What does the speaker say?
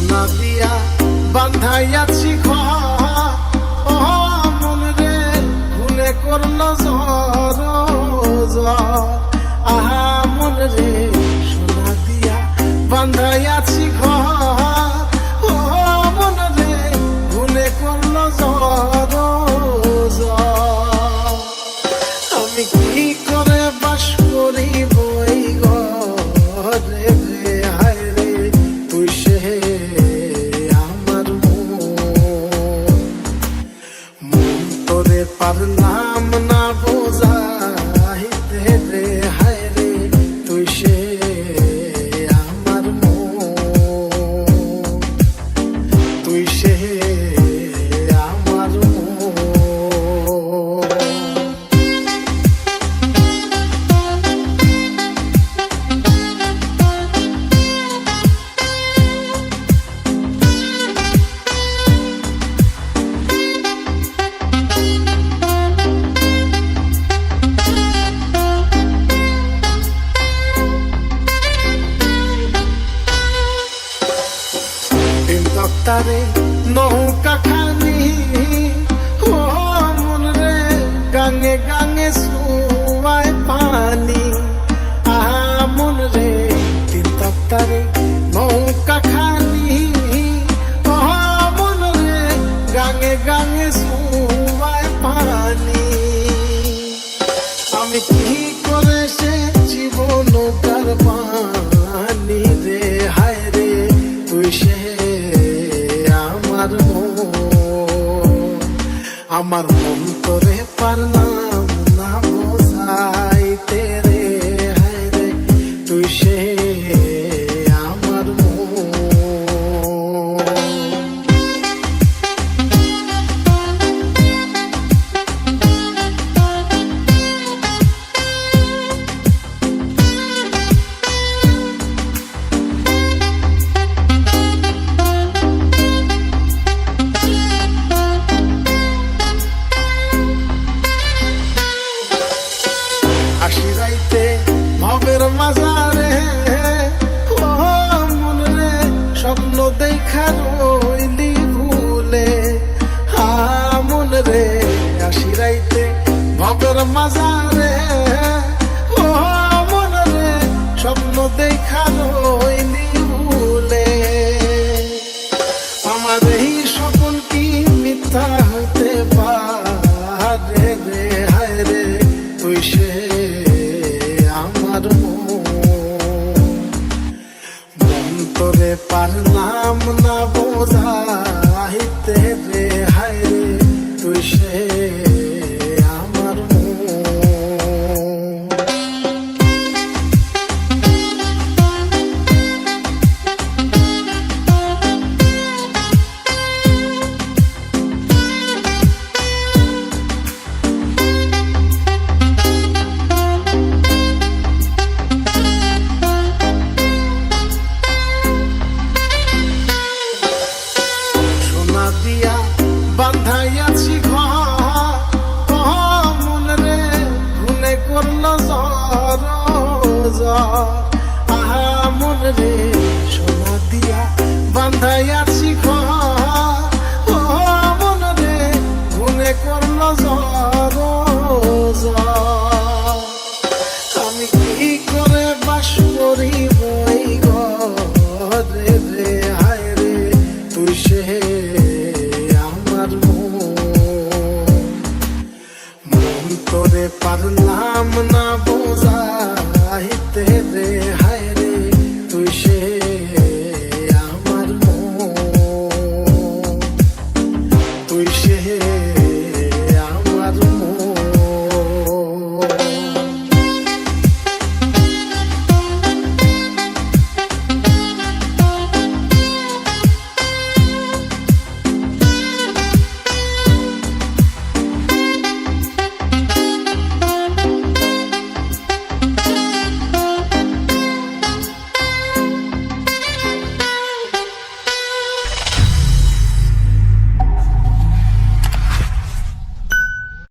সোনা দিয়া বান্ধাইয়াছি ঘর, ও মন রে ভুলে করলো ঝড়। আহা মন রে সোনা দিয়া বান্ধাইয়াছি ঘর, ও মন রে ভুলে করলো ঝড়। আমি কি করে বাস করিব এই ঘরে রে, হায় রে তুই সে আমার মন তোরে পারলাম না বোঝাইতে রে, হায় রে তুই সে আমার মন, তুই সে আমার তারে নৌকা খানি, ও মন রে গাঙে গাঙে সুয়ায় পানি। আহা মন রে তিন তারে নৌকা খানি, ও মন রে গাঙে গাঙে সুয়ায় পানি। আমি কি করে সে জীবন নৌকার পানি রে, হায় রে তুই সে আমার মন তোরে পারলাম না বোঝাইতে রে, হায় রে তুই সে আমার ভবের মাঝারে, ও মন রে স্বপ্ন দেখা রইলি ভুলে। হা মন রে আশিরাইতে ভবের মাঝারে, ও মন রে স্বপ্ন দেখা রইলি ভুলে। আমার এই স্বপ্ন কি মিথ্যা হতে পারে রে, হায় রে তুই সে আমার মন তোরে পারলাম না বোঝাইতে রে, হায় রে তুই সে আমার দিয়া বান্ধাইয়াছি ঘর, ও মন রে ভুলে করলো ঝড়। আহা মন রে সোনা দিয়া বান্ধাইয়াছি